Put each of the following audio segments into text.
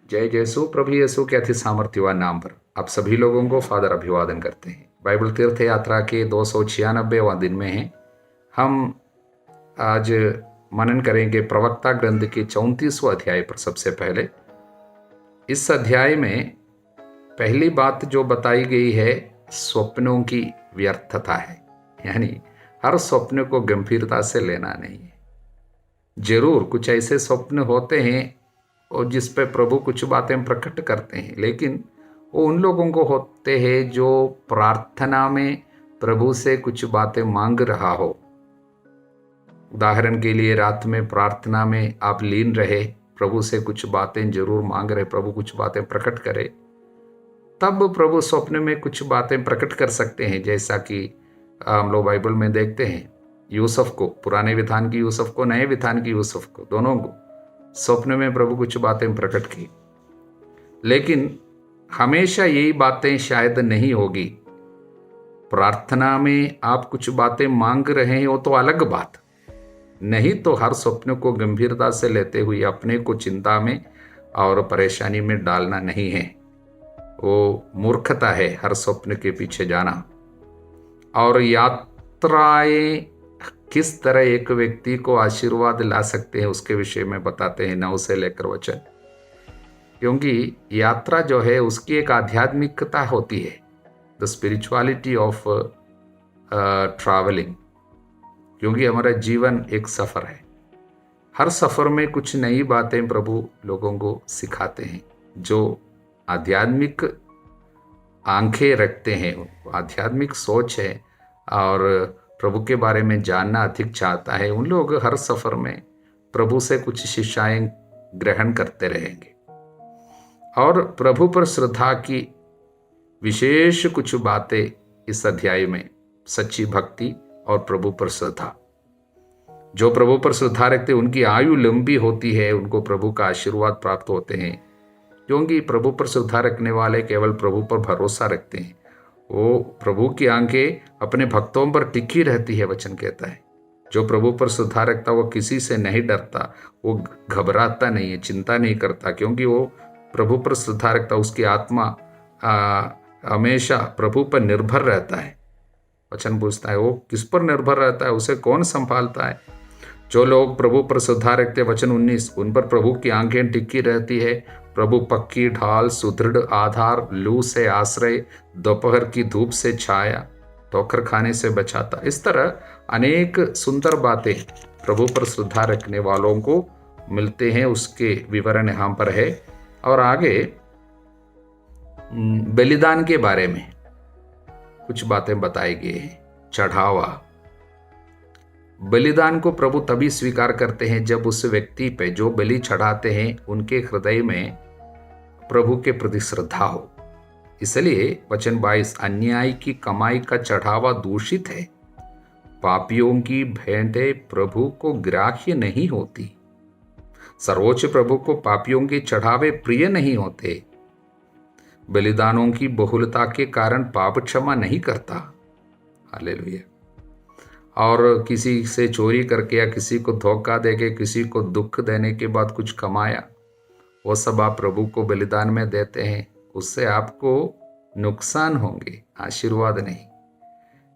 जय जयसु प्रभु यीशु के अति सामर्थ्यवान नाम पर आप सभी लोगों को फादर अभिवादन करते हैं। बाइबल तीर्थ यात्रा के 296वां दिन में हैं। हम आज मनन करेंगे प्रवक्ता ग्रंथ के 34वां अध्याय पर। सबसे पहले इस अध्याय में पहली बात जो बताई गई है स्वप्नों की व्यर्थता है, यानी हर स्वप्न को गंभीरता से लेना नहीं है। जरूर कुछ ऐसे स्वप्न होते हैं और जिस पे प्रभु कुछ बातें प्रकट करते हैं, लेकिन वो उन लोगों को होते हैं जो प्रार्थना में प्रभु से कुछ बातें मांग रहा हो। उदाहरण के लिए रात में प्रार्थना में आप लीन रहे, प्रभु से कुछ बातें जरूर मांग रहे, प्रभु कुछ बातें प्रकट करे, तब प्रभु स्वप्न में कुछ बातें प्रकट कर सकते हैं। जैसा कि हम लोग बाइबल में देखते हैं यूसुफ को, पुराने विधान की यूसुफ को, नए विधान की यूसुफ को, दोनों को स्वप्न में प्रभु कुछ बातें प्रकट की। लेकिन हमेशा यही बातें शायद नहीं होगी। प्रार्थना में आप कुछ बातें मांग रहे हो तो अलग बात, नहीं तो हर स्वप्न को गंभीरता से लेते हुए अपने को चिंता में और परेशानी में डालना नहीं है। वो मूर्खता है हर स्वप्न के पीछे जाना। और यात्राएं किस तरह एक व्यक्ति को आशीर्वाद ला सकते हैं उसके विषय में बताते हैं 9 से लेकर वचन। क्योंकि यात्रा जो है उसकी एक आध्यात्मिकता होती है, द स्पिरिचुअलिटी ऑफ ट्रैवलिंग। क्योंकि हमारा जीवन एक सफ़र है, हर सफ़र में कुछ नई बातें प्रभु लोगों को सिखाते हैं। जो आध्यात्मिक आंखें रखते हैं, आध्यात्मिक सोच है और प्रभु के बारे में जानना अधिक चाहता है, उन लोग हर सफ़र में प्रभु से कुछ शिक्षाएं ग्रहण करते रहेंगे। और प्रभु पर श्रद्धा की विशेष कुछ बातें इस अध्याय में, सच्ची भक्ति और प्रभु पर श्रद्धा। जो प्रभु पर श्रद्धा रखते हैं उनकी आयु लंबी होती है, उनको प्रभु का आशीर्वाद प्राप्त होते हैं। क्योंकि प्रभु पर श्रद्धा रखने वाले केवल प्रभु पर भरोसा रखते हैं। वो प्रभु की आंखें अपने भक्तों पर टिकी रहती है, वचन कहता है। जो प्रभु पर श्रद्धा रखता वो किसी से नहीं डरता, वो घबराता नहीं है, चिंता नहीं करता, क्योंकि वो प्रभु पर श्रद्धा रखता। उसकी आत्मा हमेशा प्रभु पर निर्भर रहता है। वचन पूछता है वो किस पर निर्भर रहता है, उसे कौन संभालता है। जो लोग प्रभु पर श्रद्धा रखते, वचन 19, उन पर प्रभु की आंखें टिकी रहती है। प्रभु पक्की ढाल, सुदृढ़ आधार, लू से आश्रय, दोपहर की धूप से छाया, ठोकर खाने से बचाता। इस तरह अनेक सुंदर बातें प्रभु पर श्रद्धा रखने वालों को मिलते हैं। उसके विवरण यहाँ पर है। और आगे बलिदान के बारे में कुछ बातें बताई गई हैं। चढ़ावा, बलिदान को प्रभु तभी स्वीकार करते हैं जब उस व्यक्ति पे जो बलि चढ़ाते हैं उनके हृदय में प्रभु के प्रति श्रद्धा हो। इसलिए वचन 22, अन्याय की कमाई का चढ़ावा दूषित है, पापियों की भेंटें प्रभु को ग्राह्य नहीं होती। सर्वोच्च प्रभु को पापियों के चढ़ावे प्रिय नहीं होते। बलिदानों की बहुलता के कारण पाप क्षमा नहीं करता। हालेलुया। और किसी से चोरी करके या किसी को धोखा देके किसी को दुख देने के बाद कुछ कमाया, वो सब आप प्रभु को बलिदान में देते हैं, उससे आपको नुकसान होंगे, आशीर्वाद नहीं।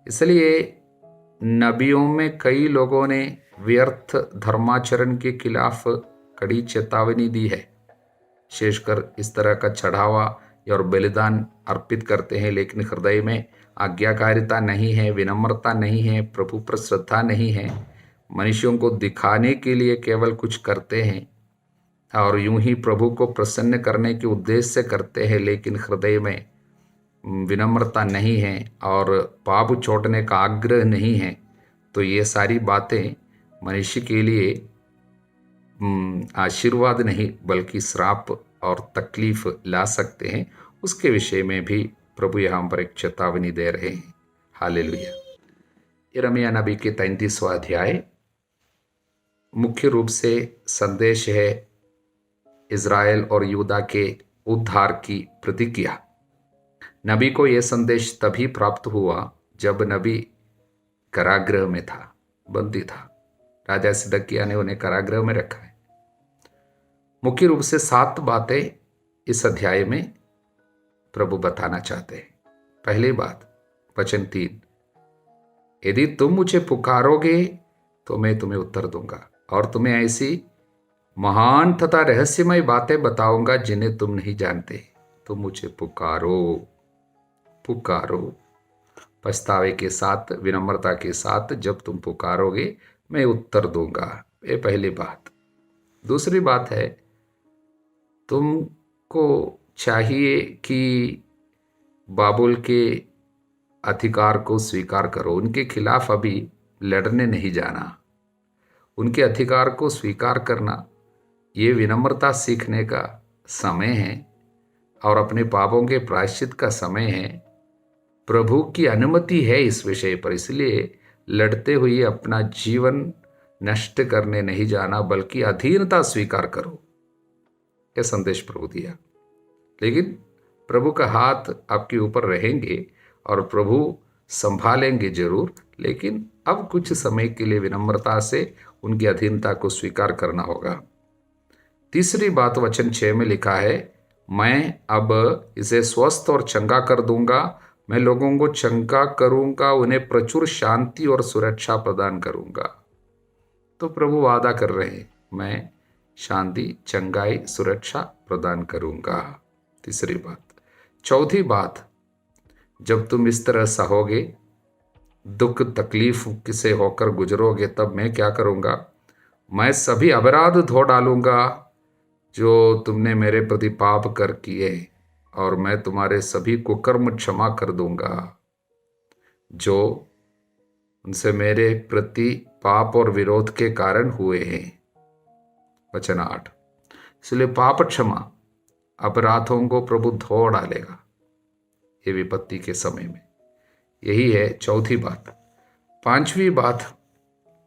इसलिए नबियों में कई लोगों ने व्यर्थ धर्माचरण के खिलाफ कड़ी चेतावनी दी है। विशेषकर इस तरह का चढ़ावा और बलिदान अर्पित करते हैं, लेकिन हृदय में आज्ञाकारिता नहीं है, विनम्रता नहीं है, प्रभु पर श्रद्धा नहीं है, मनुष्यों को दिखाने के लिए केवल कुछ करते हैं और यूं ही प्रभु को प्रसन्न करने के उद्देश्य से करते हैं, लेकिन हृदय में विनम्रता नहीं है और पाप छोड़ने का आग्रह नहीं है, तो ये सारी बातें मनुष्य के लिए आशीर्वाद नहीं बल्कि श्राप और तकलीफ ला सकते हैं। उसके विषय में भी प्रभु यहाँ पर एक चेतावनी दे रहे हैं। हालेलुया। यिर्मयाह नबी के 33वां अध्याय मुख्य रूप से संदेश है इज़राइल और यहूदा के उद्धार की प्रतिज्ञा। नबी को यह संदेश तभी प्राप्त हुआ जब नबी कारागृह में था, बंदी था। राजा सिदकिय्याह ने उन्हें कारागृह में रखा है। मुख्य रूप से 7 बातें इस अध्याय में प्रभु बताना चाहते हैं। पहली बात, वचन 3, यदि तुम मुझे पुकारोगे तो मैं तुम्हें उत्तर दूंगा और तुम्हें ऐसी महान तथा रहस्यमय बातें बताऊंगा जिन्हें तुम नहीं जानते। तुम मुझे पुकारो, पुकारो, पछतावे के साथ, विनम्रता के साथ जब तुम पुकारोगे मैं उत्तर दूंगा। ये पहली बात। दूसरी बात है, तुमको चाहिए कि बाबुल के अधिकार को स्वीकार करो। उनके खिलाफ अभी लड़ने नहीं जाना। उनके अधिकार को स्वीकार करना ये विनम्रता सीखने का समय है और अपने पापों के प्रायश्चित का समय है। प्रभु की अनुमति है इस विषय पर, इसलिए लड़ते हुए अपना जीवन नष्ट करने नहीं जाना, बल्कि अधीनता स्वीकार करो। यह संदेश प्रभु दिया। लेकिन प्रभु का हाथ आपके ऊपर रहेंगे और प्रभु संभालेंगे जरूर, लेकिन अब कुछ समय के लिए विनम्रता से उनकी अधीनता को स्वीकार करना होगा। तीसरी बात वचन 6 में लिखा है, मैं अब इसे स्वस्थ और चंगा कर दूंगा। मैं लोगों को चंगा करूंगा, उन्हें प्रचुर शांति और सुरक्षा प्रदान करूंगा। तो प्रभु वादा कर रहे हैं, मैं शांति, चंगाई, सुरक्षा प्रदान करूंगा। तीसरी बात। चौथी बात, जब तुम इस तरह सहोगे, दुख तकलीफ से होकर गुजरोगे, तब मैं क्या करूंगा? मैं सभी अपराध धो डालूंगा जो तुमने मेरे प्रति पाप कर किए, और मैं तुम्हारे सभी कुकर्म क्षमा कर दूंगा जो उनसे मेरे प्रति पाप और विरोध के कारण हुए हैं। वचन 8। इसलिए पाप क्षमा, अपराधों को प्रभु धो डालेगा ये विपत्ति के समय में। यही है चौथी बात। पांचवी बात,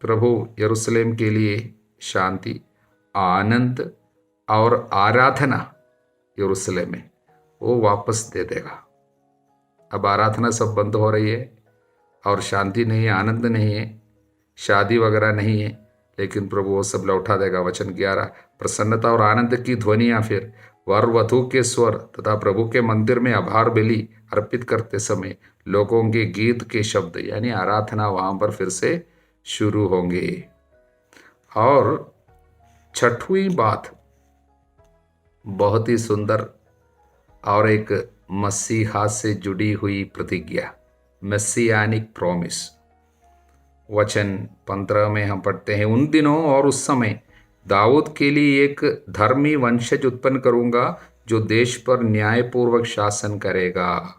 प्रभु यरूशलेम के लिए शांति, आनंद और आराधना यरूशलेम में वो वापस दे देगा। अब आराधना सब बंद हो रही है और शांति नहीं है, आनंद नहीं है, शादी वगैरह नहीं है, लेकिन प्रभु वो सब लौटा देगा। वचन 11, प्रसन्नता और आनंद की ध्वनियां, फिर वर वधु के स्वर तथा प्रभु के मंदिर में आभार बलि अर्पित करते समय लोगों के गीत के शब्द, यानी आराधना वहां पर फिर से शुरू होंगे। और छठवीं बात बहुत ही सुंदर और एक मसीहा से जुड़ी हुई प्रतिज्ञा, मेसियानिक प्रॉमिस। वचन 15 में हम पढ़ते हैं, उन दिनों और उस समय दाऊद के लिए एक धर्मी वंशज उत्पन्न करूंगा जो देश पर न्यायपूर्वक शासन करेगा।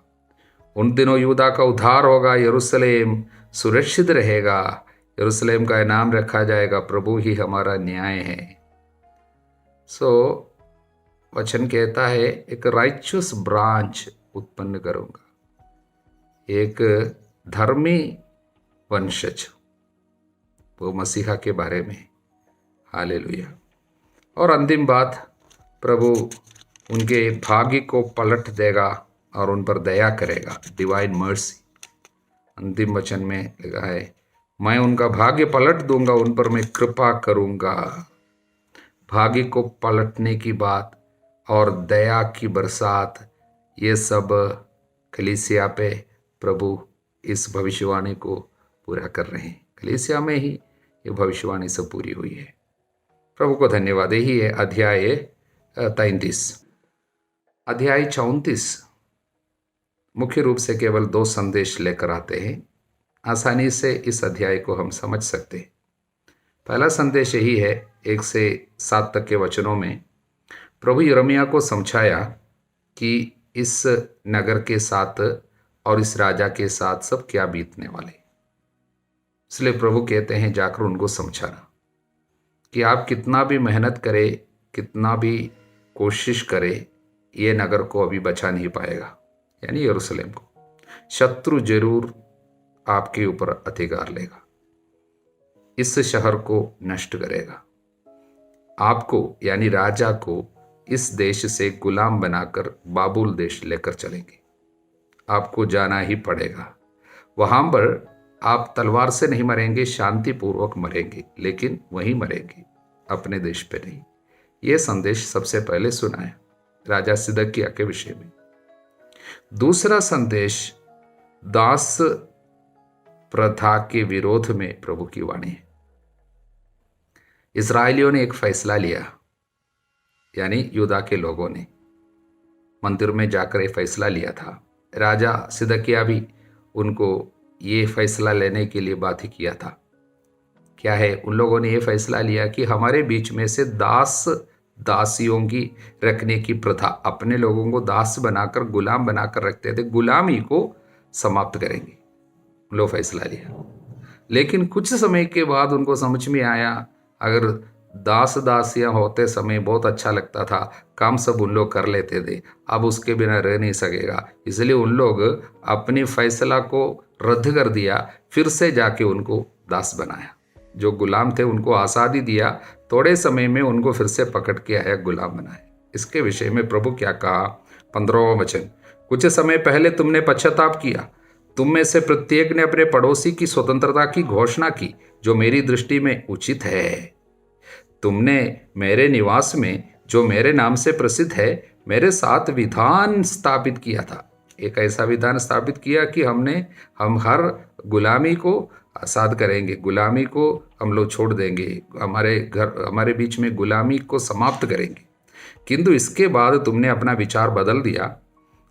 उन दिनों यूदा का उद्धार होगा, यरूशलेम सुरक्षित रहेगा। यरूशलेम का नाम रखा जाएगा, प्रभु ही हमारा न्याय है। वचन कहता है, एक राइचुअस ब्रांच उत्पन्न करूंगा, एक धर्मी वंशज, वो मसीहा के बारे में। हालेलुया। और अंतिम बात, प्रभु उनके भाग्य को पलट देगा और उन पर दया करेगा, डिवाइन मर्सी। अंतिम वचन में लिखा है, मैं उनका भाग्य पलट दूंगा, उन पर मैं कृपा करूंगा। भाग्य को पलटने की बात और दया की बरसात, ये सब कलीसिया पे प्रभु इस भविष्यवाणी को पूरा कर रहे हैं। कलीसिया में ही ये भविष्यवाणी सब पूरी हुई है। प्रभु को धन्यवाद। यही है अध्याय 33। अध्याय 34 मुख्य रूप से केवल 2 संदेश लेकर आते हैं। आसानी से इस अध्याय को हम समझ सकते हैं। पहला संदेश यही है, 1 से 7 तक के वचनों में प्रभु यिर्मयाह को समझाया कि इस नगर के साथ और इस राजा के साथ सब क्या बीतने वाले। इसलिए प्रभु कहते हैं, जाकर उनको समझाना कि आप कितना भी मेहनत करें, कितना भी कोशिश करें, ये नगर को अभी बचा नहीं पाएगा, यानी यरूशलेम को। शत्रु जरूर आपके ऊपर अधिकार लेगा, इस शहर को नष्ट करेगा, आपको यानी राजा को इस देश से गुलाम बनाकर बाबुल देश लेकर चलेंगे। आपको जाना ही पड़ेगा। वहां पर आप तलवार से नहीं मरेंगे, शांतिपूर्वक मरेंगे, लेकिन वहीं मरेंगे, अपने देश पे नहीं। ये संदेश सबसे पहले सुनाया। राजा सिदकिय्याह के विषय में। दूसरा संदेश दास प्रथा के विरोध में प्रभु की वाणी है। इस्राएलियों ने एक फैसला लिया, यानी यूदा के लोगों ने मंदिर में जाकर एक फैसला लिया था। राजा सिदकिय्याह भी उनको ये फैसला लेने के लिए बाध्य किया था। क्या है? उन लोगों ने ये फैसला लिया कि हमारे बीच में से दास दासियों की रखने की प्रथा, अपने लोगों को दास बनाकर गुलाम बनाकर रखते थे, गुलामी को समाप्त करेंगे। लो फैसला लिया। लेकिन कुछ समय के बाद उनको समझ में आया, अगर दास दासियां होते समय बहुत अच्छा लगता था, काम सब उन लोग कर लेते थे, अब उसके बिना रह नहीं सकेगा। इसलिए उन लोग अपनी फैसला को रद्द कर दिया, फिर से जाके उनको दास बनाया। जो गुलाम थे उनको आज़ादी दिया, थोड़े समय में उनको फिर से पकड़ के आया, गुलाम बनाया। इसके विषय में प्रभु क्या कहा? 15वां वचन, कुछ समय पहले तुमने पश्चाताप किया, तुम में से प्रत्येक ने अपने पड़ोसी की स्वतंत्रता की घोषणा की, जो मेरी दृष्टि में उचित है। तुमने मेरे निवास में, जो मेरे नाम से प्रसिद्ध है, मेरे साथ विधान स्थापित किया था। एक ऐसा विधान स्थापित किया कि हम हर गुलामी को आज़ाद करेंगे, गुलामी को हम लोग छोड़ देंगे, हमारे बीच में गुलामी को समाप्त करेंगे। किंतु इसके बाद तुमने अपना विचार बदल दिया।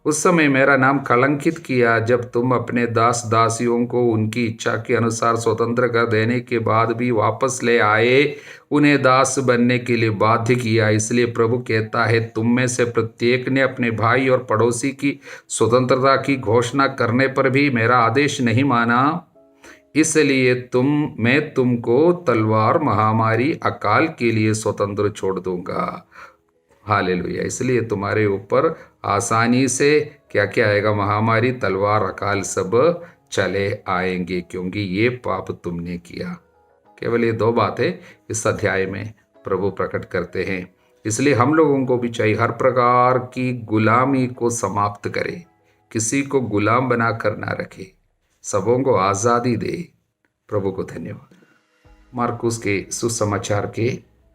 उस समय मेरा नाम कलंकित किया, जब तुम अपने दास दासियों को उनकी इच्छा के अनुसार स्वतंत्र कर देने के बाद भी वापस ले आए, उन्हें दास बनने के लिए बाध्य किया। इसलिए प्रभु कहता है, तुम में से प्रत्येक ने अपने भाई और पड़ोसी की स्वतंत्रता की घोषणा करने पर भी मेरा आदेश नहीं माना। इसलिए मैं तुमको तलवार, महामारी, अकाल के लिए स्वतंत्र छोड़ दूंगा। हालेलुया। इसलिए तुम्हारे ऊपर आसानी से क्या क्या आएगा? महामारी, तलवार, अकाल सब चले आएंगे, क्योंकि ये पाप तुमने किया। केवल ये 2 बातें इस अध्याय में प्रभु प्रकट करते हैं। इसलिए हम लोगों को भी चाहिए हर प्रकार की गुलामी को समाप्त करे, किसी को गुलाम बना कर ना रखे, सबों को आज़ादी दे। प्रभु को धन्यवाद। मार्कुस के सुसमाचार के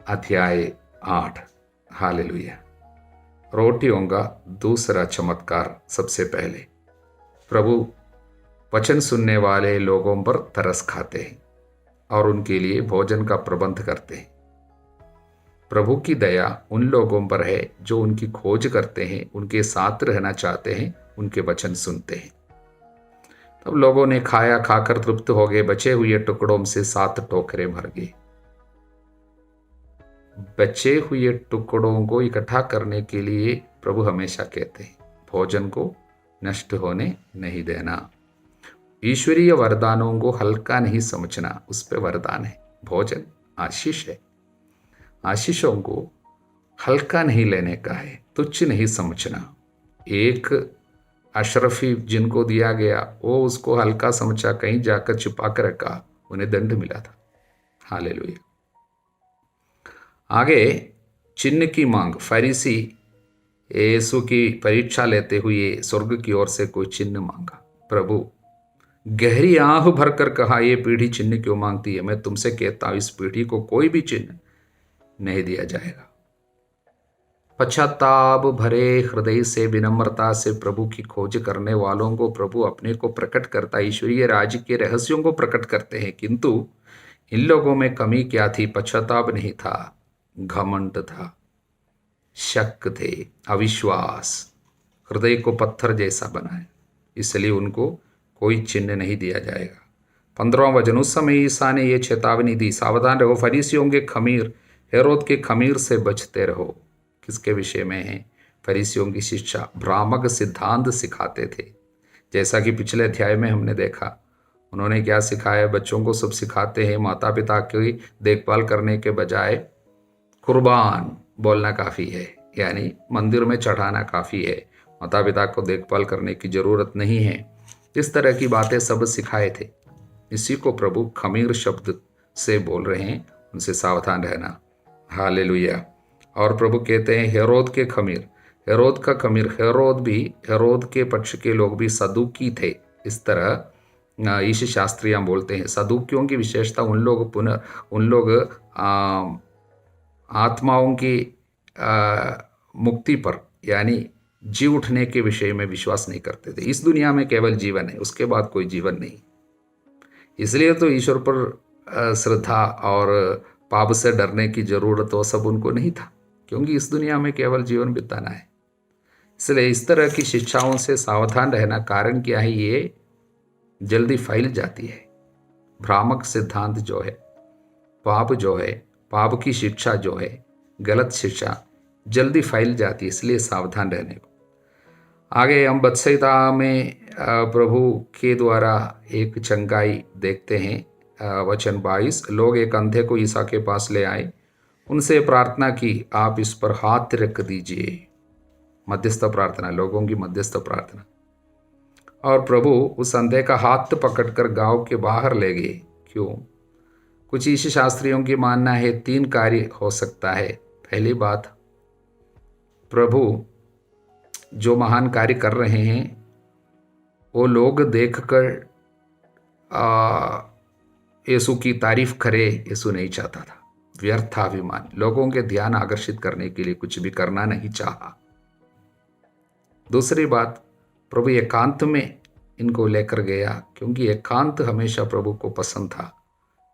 अध्याय 8। हालेलुया। रोटियों का दूसरा चमत्कार। सबसे पहले प्रभु वचन सुनने वाले लोगों पर तरस खाते हैं और उनके लिए भोजन का प्रबंध करते हैं। प्रभु की दया उन लोगों पर है जो उनकी खोज करते हैं, उनके साथ रहना चाहते हैं, उनके वचन सुनते हैं। तब लोगों ने खाया, खाकर तृप्त हो गए, बचे हुए टुकड़ों से 7 टोकरे भर गए। बचे हुए टुकड़ों को इकट्ठा करने के लिए प्रभु हमेशा कहते हैं, भोजन को नष्ट होने नहीं देना। ईश्वरीय वरदानों को हल्का नहीं समझना, उस पे वरदान है। भोजन आशीष है, आशीषों को हल्का नहीं लेने का है, तुच्छ नहीं समझना। एक अशरफी जिनको दिया गया, वो उसको हल्का समझा, कहीं जाकर छिपा कर रखा, उन्हें दंड मिला था। हालेलुया। आगे चिन्ह की मांग। फरीसी यीशु की परीक्षा लेते हुए स्वर्ग की ओर से कोई चिन्ह मांगा। प्रभु गहरी आंख भरकर कहा, ये पीढ़ी चिन्ह क्यों मांगती है? मैं तुमसे कहता हूं, इस पीढ़ी को कोई भी चिन्ह नहीं दिया जाएगा। पश्चाताप भरे हृदय से, विनम्रता से प्रभु की खोज करने वालों को प्रभु अपने को प्रकट करता, ईश्वरीय राज्य के रहस्यों को प्रकट करते हैं। किंतु इन लोगों में कमी क्या थी? पश्चाताप नहीं था, घमंड था, शक थे, अविश्वास, हृदय को पत्थर जैसा बनाया। इसलिए उनको कोई चिन्ह नहीं दिया जाएगा। 15वां वचन, उस समय ईसा ने यह चेतावनी दी, सावधान रहो, फरीसियों के खमीर, हेरोद के खमीर से बचते रहो। किसके विषय में है? फरीसियों की शिक्षा, भ्रामक सिद्धांत सिखाते थे। जैसा कि पिछले अध्याय में हमने देखा, उन्होंने क्या सिखाया? बच्चों को सब सिखाते हैं, माता पिता की देखभाल करने के बजाय कुर्बान बोलना काफ़ी है, यानी मंदिर में चढ़ाना काफ़ी है, माता पिता को देखभाल करने की ज़रूरत नहीं है। इस तरह की बातें सब सिखाए थे। इसी को प्रभु खमीर शब्द से बोल रहे हैं, उनसे सावधान रहना। हालेलुया। और प्रभु कहते हैं हेरोद के खमीर, हेरोद का खमीर, हेरोद के पक्ष के लोग भी सदूकी थे। इस तरह ईश शास्त्रियाँ बोलते हैं। सदूकियों की विशेषता, उन लोग आत्माओं की मुक्ति पर यानी जी उठने के विषय में विश्वास नहीं करते थे। इस दुनिया में केवल जीवन है, उसके बाद कोई जीवन नहीं। इसलिए तो ईश्वर पर श्रद्धा और पाप से डरने की जरूरत वो सब उनको नहीं था, क्योंकि इस दुनिया में केवल जीवन बिताना है। इसलिए इस तरह की शिक्षाओं से सावधान रहना। कारण क्या है, ये जल्दी फैल जाती है। भ्रामक सिद्धांत जो है, पाप जो है, पाप की शिक्षा जो है, गलत शिक्षा जल्दी फैल जाती है, इसलिए सावधान रहने को। आगे हम बत्सैदा में प्रभु के द्वारा एक चंगाई देखते हैं। वचन 22, लोग एक अंधे को ईसा के पास ले आए, उनसे प्रार्थना की, आप इस पर हाथ रख दीजिए। मध्यस्थ प्रार्थना, लोगों की मध्यस्थ प्रार्थना। और प्रभु उस अंधे का हाथ पकड़कर गांव के बाहर ले गए। क्यों? कुछ ईश शास्त्रियों की मानना है 3 कार्य हो सकता है। पहली बात, प्रभु जो महान कार्य कर रहे हैं वो लोग देखकर यीशु की तारीफ करे, यीशु नहीं चाहता था। व्यर्थाभिमान, लोगों के ध्यान आकर्षित करने के लिए कुछ भी करना नहीं चाहा। दूसरी बात, प्रभु एकांत में इनको लेकर गया, क्योंकि एकांत हमेशा प्रभु को पसंद था।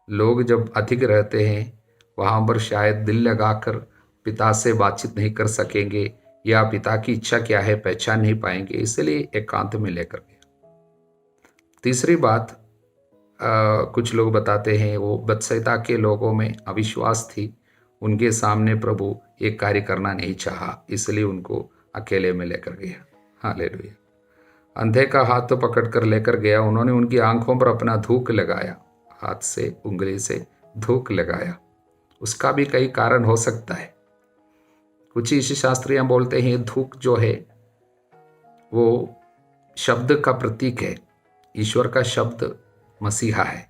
लोग जब अधिक रहते हैं वहाँ पर शायद दिल लगाकर पिता से बातचीत नहीं कर सकेंगे, या पिता की इच्छा क्या है पहचान नहीं पाएंगे, इसलिए एकांत में लेकर गया। तीसरी बात, कुछ लोग बताते हैं वो बत्सैदा के लोगों में अविश्वास थी, उनके सामने प्रभु एक कार्य करना नहीं चाहा, इसलिए उनको अकेले में लेकर गया। हालेलुया। अंधे का हाथ तो पकड़कर लेकर गया, उन्होंने उनकी आंखों पर अपना धूक लगाया, हाथ से उंगली से धूक लगाया। उसका भी कई कारण हो सकता है। कुछ ईश शास्त्रियां बोलते हैं धूक जो है वो शब्द का प्रतीक है, ईश्वर का शब्द मसीहा है,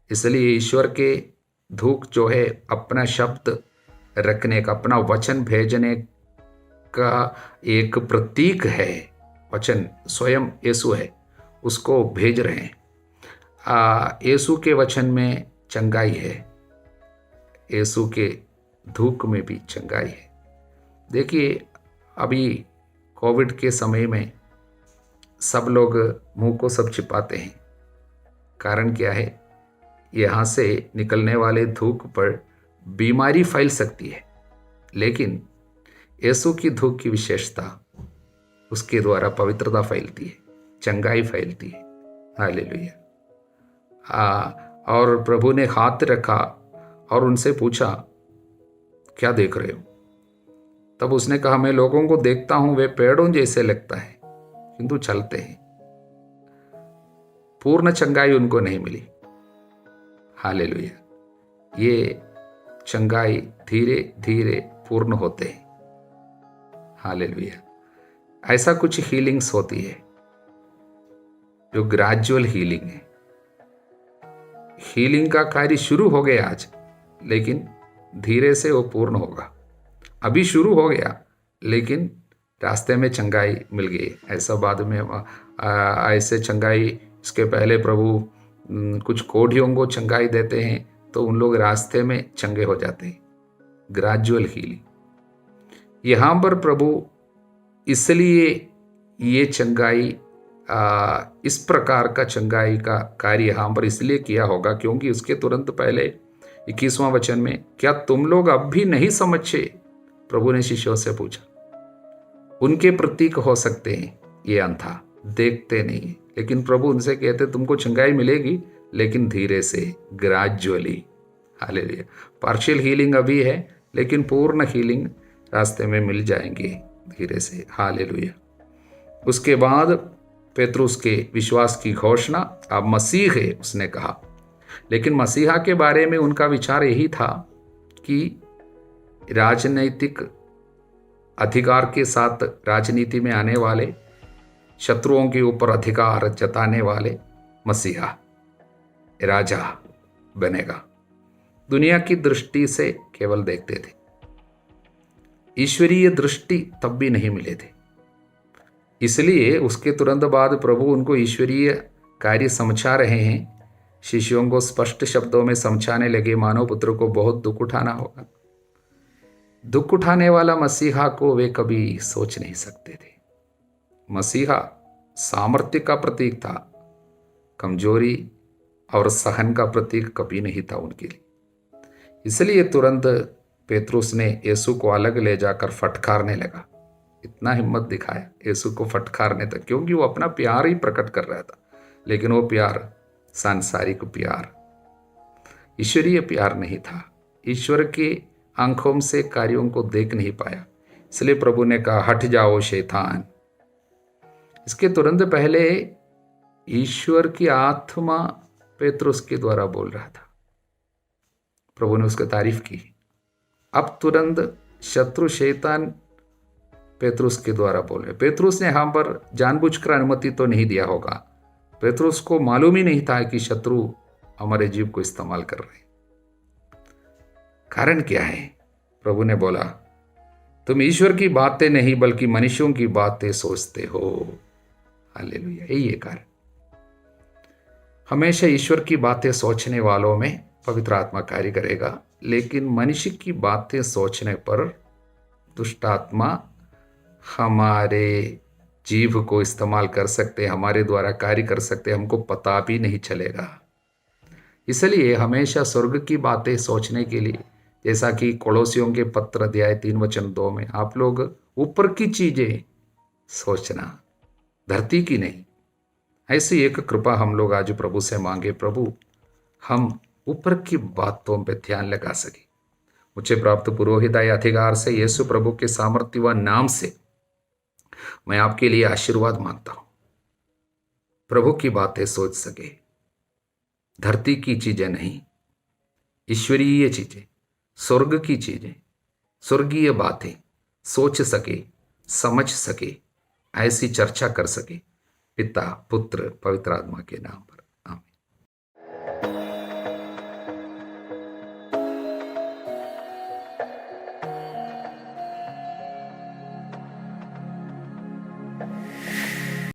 इसलिए ईश्वर के धूक जो है अपना शब्द रखने का, अपना वचन भेजने का एक प्रतीक है। वचन स्वयं यीशु है, उसको भेज रहे हैं। यीशु के वचन में चंगाई है, यीशु के धूक में भी चंगाई है। देखिए अभी कोविड के समय में सब लोग मुंह को सब छिपाते हैं। कारण क्या है? यहाँ से निकलने वाले धूक पर बीमारी फैल सकती है, लेकिन यीशु की धूक की विशेषता, उसके द्वारा पवित्रता फैलती है, चंगाई फैलती है। हालेलुया। और प्रभु ने हाथ रखा और उनसे पूछा, क्या देख रहे हो? तब उसने कहा, मैं लोगों को देखता हूं, वे पेड़ों जैसे लगता है किंतु चलते हैं। पूर्ण चंगाई उनको नहीं मिली। हालेलुया। ये चंगाई धीरे धीरे पूर्ण होते हैं। हालेलुया। ऐसा कुछ हीलिंग्स होती है जो ग्रेजुअल हीलिंग है। हीलिंग का कार्य शुरू हो गया आज, लेकिन धीरे से वो पूर्ण होगा। अभी शुरू हो गया, लेकिन रास्ते में चंगाई मिल गई। ऐसा बाद में ऐसे चंगाई, इसके पहले प्रभु कुछ कोढ़ियों को चंगाई देते हैं तो उन लोग रास्ते में चंगे हो जाते हैं। ग्रेजुअल हीलिंग यहाँ पर प्रभु इसलिए ये चंगाई, इस प्रकार का चंगाई का कार्य यहाँ पर इसलिए किया होगा क्योंकि उसके तुरंत पहले 21वां वचन में, क्या तुम लोग अब भी नहीं समझे? प्रभु ने शिष्यों से पूछा। उनके प्रतीक हो सकते हैं ये अंधा, देखते नहीं, लेकिन प्रभु उनसे कहते तुमको चंगाई मिलेगी, लेकिन धीरे से, ग्रेजुअली। हालेलुया। पार्शियल हीलिंग अभी है, लेकिन पूर्ण हीलिंग रास्ते में मिल जाएंगे धीरे से। हालेलुया। उसके बाद पेतरुस के विश्वास की घोषणा, अब मसीह है उसने कहा। लेकिन मसीहा के बारे में उनका विचार यही था कि राजनैतिक अधिकार के साथ राजनीति में आने वाले, शत्रुओं के ऊपर अधिकार जताने वाले मसीहा राजा बनेगा। दुनिया की दृष्टि से केवल देखते थे, ईश्वरीय दृष्टि तब भी नहीं मिले थे। इसलिए उसके तुरंत बाद प्रभु उनको ईश्वरीय कार्य समझा रहे हैं। शिष्यों को स्पष्ट शब्दों में समझाने लगे, मानव पुत्र को बहुत दुख उठाना होगा, दुख उठाने वाला मसीहा को वे कभी सोच नहीं सकते थे। मसीहा सामर्थ्य का प्रतीक था, कमजोरी और सहन का प्रतीक कभी नहीं था उनके लिए। इसलिए तुरंत पेतरुस ने यीशु को अलग ले जाकर फटकारने लगा। इतना हिम्मत दिखाया यीशु को फटकारने तक, क्योंकि वो अपना प्यार ही प्रकट कर रहा था। लेकिन वो प्यार सांसारिक प्यार, ईश्वरीय प्यार नहीं था। ईश्वर के आंखों से कार्यों को देख नहीं पाया। इसलिए प्रभु ने कहा, हट जाओ शैतान। इसके तुरंत पहले ईश्वर की आत्मा पेतरुस के द्वारा बोल रहा था। प्रभु ने उसकी तारीफ की। अब तुरंत शत्रु शैतान पेतरुस के द्वारा बोल रहे। पेतरुस ने यहाँ पर जानबूझकर अनुमति तो नहीं दिया होगा। पेतरुस को मालूम ही नहीं था कि शत्रु हमारे जीव को इस्तेमाल कर रहे। कारण क्या है? प्रभु ने बोला, तुम ईश्वर की बातें नहीं बल्कि मनुष्यों की बातें सोचते हो। हालेलुया। यही है कारण। हमेशा ईश्वर की बातें सोचने वालों में पवित्र आत्मा कार्य करेगा, लेकिन मनुष्य की बातें सोचने पर दुष्ट आत्मा हमारे जीव को इस्तेमाल कर सकते, हमारे द्वारा कार्य कर सकते, हमको पता भी नहीं चलेगा। इसलिए हमेशा स्वर्ग की बातें सोचने के लिए, जैसा कि कोलोसियों के पत्र अध्याय 3:2 में, आप लोग ऊपर की चीजें सोचना, धरती की नहीं। ऐसी एक कृपा हम लोग आज प्रभु से मांगे, प्रभु हम ऊपर की बातों पे ध्यान लगा सके। मुझे प्राप्त पुरोहिताय अधिकार से यीशु प्रभु के सामर्थ्यवान नाम से मैं आपके लिए आशीर्वाद मांगता हूं। प्रभु की बातें सोच सके, धरती की चीजें नहीं, ईश्वरीय चीजें, स्वर्ग की चीजें, स्वर्गीय बातें सोच सके, समझ सके, ऐसी चर्चा कर सके। पिता, पुत्र, पवित्र आत्मा के नाम पर।